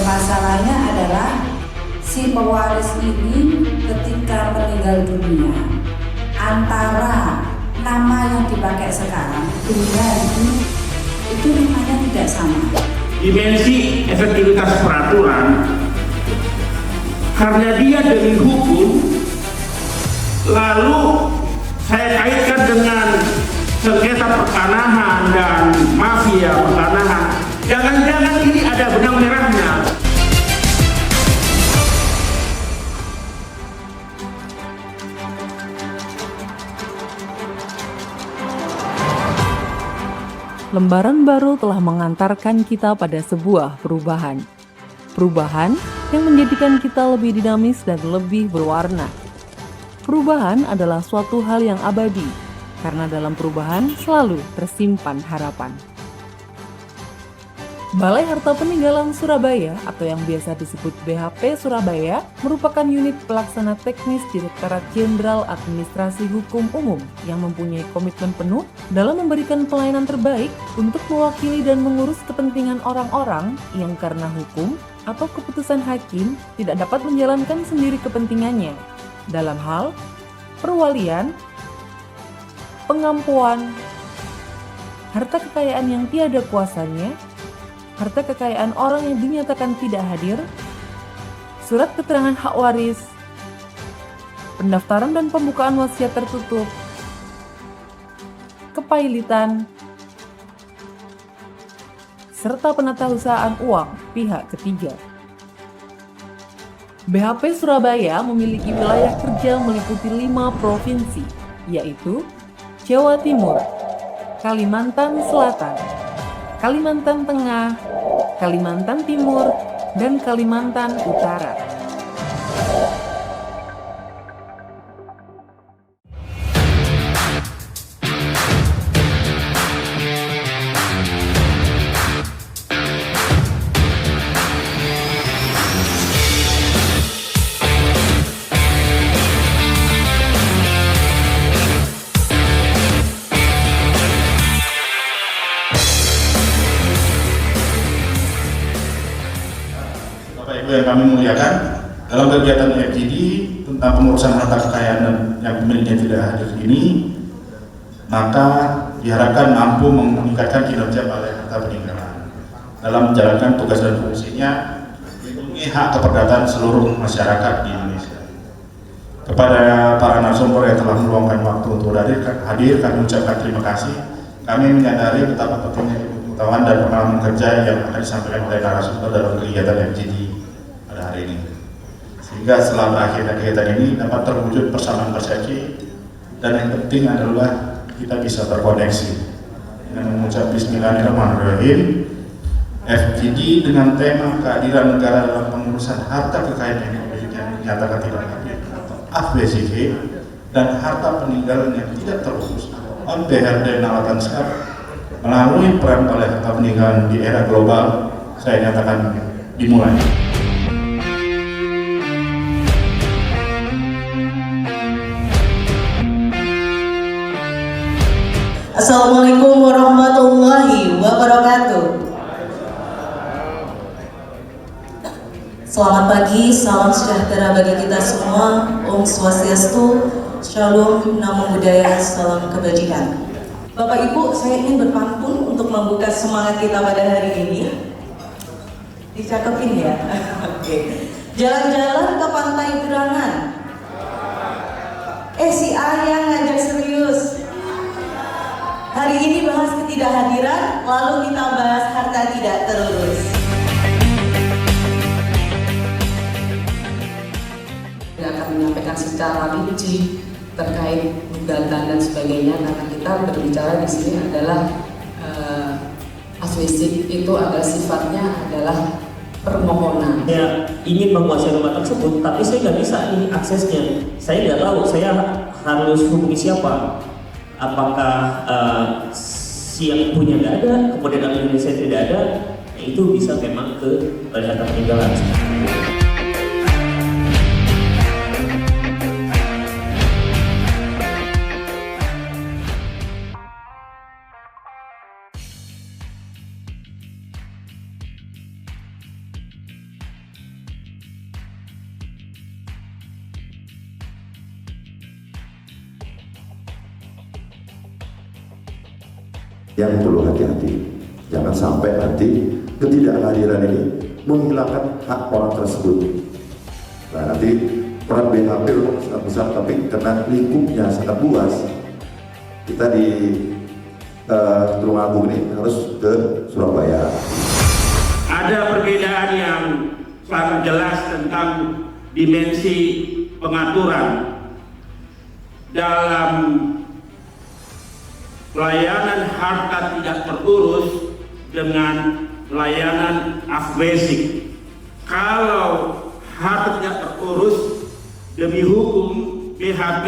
Masalahnya adalah si pewaris ini ketika meninggal dunia, antara nama yang dipakai sekarang dengan itu namanya tidak sama. Dimensi efektivitas peraturan karena dia demi hukum, lalu saya kaitkan dengan sengketa pertanahan dan mafia pertanahan. Jangan-jangan ini ada benang merahnya. Lembaran baru telah mengantarkan kita pada sebuah perubahan. Perubahan yang menjadikan kita lebih dinamis dan lebih berwarna. Perubahan adalah suatu hal yang abadi, karena dalam perubahan selalu tersimpan harapan. Balai Harta Peninggalan Surabaya atau yang biasa disebut BHP Surabaya merupakan unit pelaksana teknis Direktorat Jenderal Administrasi Hukum Umum yang mempunyai komitmen penuh dalam memberikan pelayanan terbaik untuk mewakili dan mengurus kepentingan orang-orang yang karena hukum atau keputusan hakim tidak dapat menjalankan sendiri kepentingannya dalam hal perwalian, pengampuan, harta kekayaan yang tiada kuasanya, harta kekayaan orang yang dinyatakan tidak hadir, surat keterangan hak waris, pendaftaran dan pembukaan wasiat tertutup, kepailitan, serta penatausahaan uang pihak ketiga. BHP Surabaya memiliki wilayah kerja meliputi 5 provinsi, yaitu Jawa Timur, Kalimantan Selatan, Kalimantan Tengah, Kalimantan Timur, dan Kalimantan Utara. Yang kami muliakan, dalam kegiatan FGD tentang pengurusan harta kekayaan yang pemiliknya tidak hadir ini, maka diharapkan mampu meningkatkan kinerja Balai Harta Peninggalan dalam menjalankan tugas dan fungsinya melindungi hak keperdataan seluruh masyarakat di Indonesia. Kepada para narasumber yang telah meluangkan waktu untuk hadir, kami ucapkan terima kasih. Kami menyadari betapa pentingnya pengetahuan dan pengalaman kerja yang akan disampaikan oleh narasumber dalam kegiatan FGD hari ini, sehingga setelah berakhirnya kegiatan ini dapat terwujud persamaan persepsi, dan yang penting adalah kita bisa terkoneksi dengan mengucap Bismillahirrahmanirrahim. FGD dengan tema kehadiran negara dalam pengurusan harta kekayaan yang dinyatakan tidak hadir atau AFBCG dan harta peninggalan yang tidak terurus on BHRD Nawatan Skar melalui peran Balai Harta Peninggalan di era global, saya nyatakan dimulai. Assalamualaikum warahmatullahi wabarakatuh. Selamat pagi, salam sejahtera bagi kita semua. Om Swastiastu, Shalom, Namo Buddhaya, salam kebajikan. Bapak Ibu, saya ingin berpantun untuk membuka semangat kita pada hari ini. Dicaketin ya. Oke. Jalan-jalan ke pantai Gerangan. Si Ayang ngajak serius. Hari ini bahas ketidakhadiran, lalu kita bahas harta tidak terurus. Saya akan menyampaikan secara rinci terkait gugatan dan sebagainya, karena kita berbicara di sini adalah AFBCG itu adalah sifatnya adalah permohonan. Saya ingin menguasai rumah tersebut, tapi saya nggak bisa ini aksesnya. Saya tidak tahu, saya harus hubungi siapa. Apakah siang punya nggak ada, kemudian orang Indonesia tidak ada, itu bisa memang ke Balai Harta Peninggalan. yang perlu hati-hati. Jangan sampai nanti ketidakhadiran ini menghilangkan hak orang tersebut. Nah, nanti peran BHP sangat besar, tapi karena lingkupnya sangat luas, kita di Tulungagung ini harus ke Surabaya. Ada perbedaan yang sangat jelas tentang dimensi pengaturan dalam layanan harta tidak terurus dengan layanan basic. Kalau harta tidak terurus demi hukum, BHP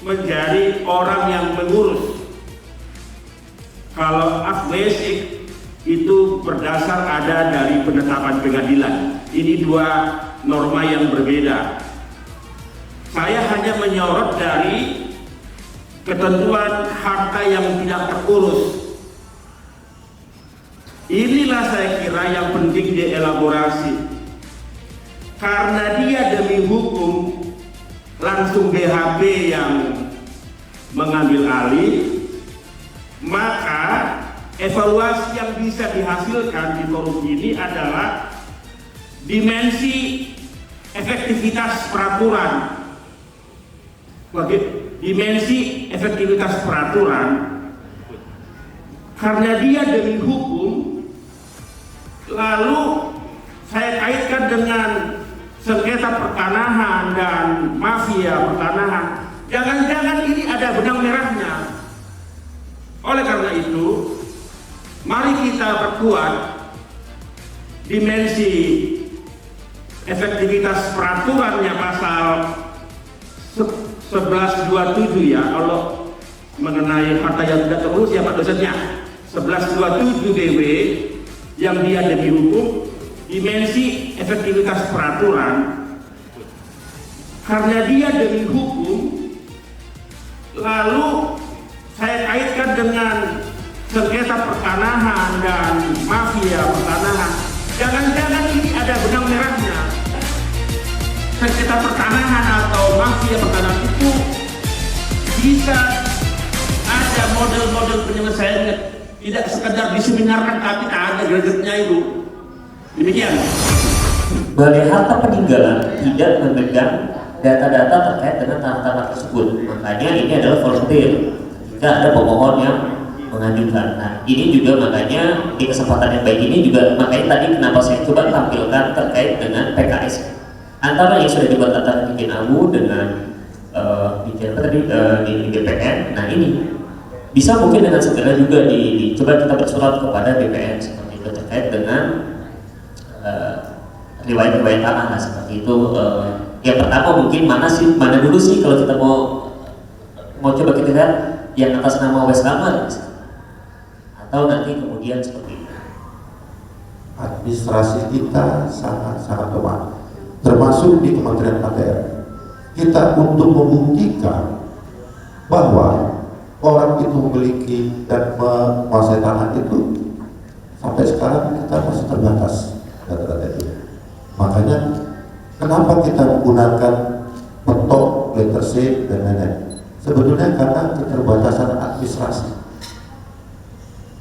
menjadi orang yang mengurus. Kalau basic itu berdasar ada dari penetapan pengadilan. Ini dua norma yang berbeda. Saya hanya menyorot dari ketentuan harta yang tidak terurus. Inilah saya kira yang penting dielaborasi. Karena dia demi hukum, langsung BHP yang mengambil alih, maka evaluasi yang bisa dihasilkan di forum ini adalah dimensi efektivitas peraturan. Dimensi efektivitas peraturan, karena dia demi hukum, lalu saya kaitkan dengan sengketa pertanahan dan mafia pertanahan. Jangan-jangan ini ada benang merahnya. Oleh karena itu, mari kita perkuat dimensi efektivitas peraturannya pasal 1127 ya, kalau mengenai harta yang tidak terurus ya Pak dosennya. 1127 DW yang dia demi hukum, dimensi efektivitas peraturan, karena dia demi hukum, lalu saya kaitkan dengan sengketa pertanahan dan mafia pertanahan. Jangan-jangan ini ada benang merahnya. Sengketa pertanahan atau mafia pertanahan itu bisa ada model-model penyelesaiannya, tidak sekedar diseminarkan tapi tak ada gregetnya itu. Demikian. Balai Harta Peninggalan tidak memegang data-data terkait dengan tanah-tanah tersebut. Makanya ini adalah volunteer. Jika ada pemohon yang mengajukan. Nah, ini juga makanya di kesempatan yang baik ini juga makanya tadi kenapa saya coba tampilkan terkait dengan PKS. Antara yang sudah dibuat antara bikin AMU dengan di DPN. Nah, ini bisa mungkin dengan segera juga coba kita bersurat kepada BPN seperti itu terkait dengan riwayat-riwayat tanah lah, seperti itu. Yang pertama mungkin mana dulu sih kalau kita mau coba kita lihat yang atas nama Westlamer atau nanti kemudian seperti itu. Administrasi kita sangat lemah, termasuk di Kementerian ATR. Kita untuk membuktikan bahwa orang itu memiliki dan menguasai tanah itu sampai sekarang kita masih terbatas data-data itu. Makanya kenapa kita menggunakan petok, letter C dan lain-lain? Sebetulnya karena keterbatasan administrasi.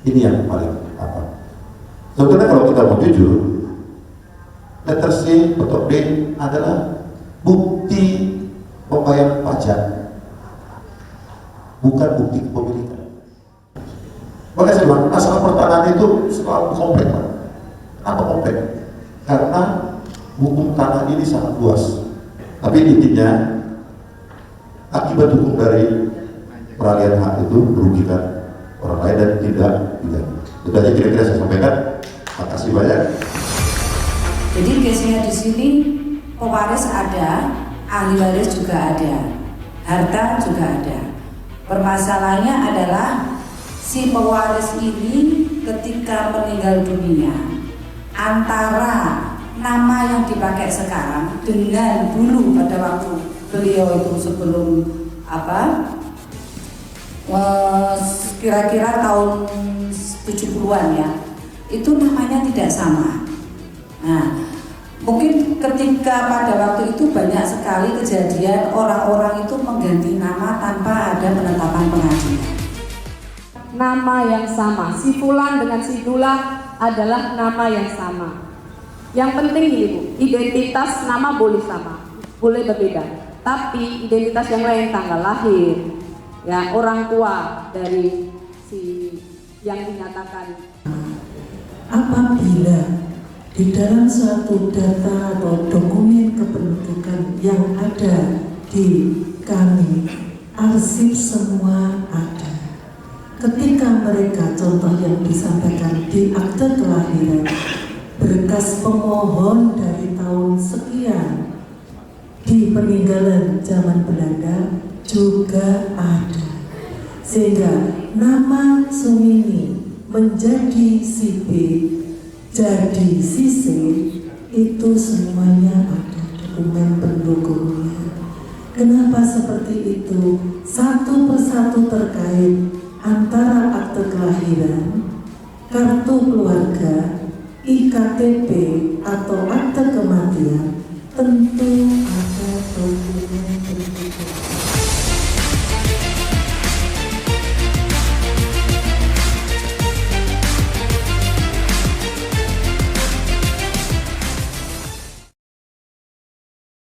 Ini yang paling apa? Sebetulnya kalau kita mau jujur, letter C, petok D adalah bukti pembayaran pajak, bukan bukti kepemilikan. Makanya saya bilang, masalah pertanahan itu selalu kompleks. Kenapa kompleks? Karena hukum tanah ini sangat luas. Tapi intinya, akibat hukum dari peralihan hak itu merugikan orang lain dan tidak. Itu aja kira-kira saya sampaikan. Makasih banyak. Jadi biasanya di sini pewaris ada, ahli waris juga ada, harta juga ada. Permasalahannya adalah si pewaris ini ketika meninggal dunia, antara nama yang dipakai sekarang dengan dulu pada waktu beliau itu sebelum kira-kira tahun 70-an ya, itu namanya tidak sama. Nah, mungkin ketika pada waktu itu banyak sekali kejadian orang-orang itu mengganti nama tanpa ada penetapan pengadilan. nama yang sama. Si Fulan dengan si Dula adalah nama yang sama. Yang penting ini Bu, identitas nama boleh sama, boleh berbeda, tapi identitas yang lain, tanggal lahir, ya, orang tua dari si yang dinyatakan. Apabila di dalam suatu data atau dokumen kependudukan yang ada di kami, arsip semua ada. Ketika mereka, contoh yang disampaikan di akte kelahiran, berkas pemohon dari tahun sekian di peninggalan zaman Belanda juga ada, sehingga nama Sumini menjadi si B, jadi si C, itu semuanya ada dokumen pendukungnya. Kenapa seperti itu? Satu persatu terkait antara akte kelahiran, kartu keluarga, IKTP atau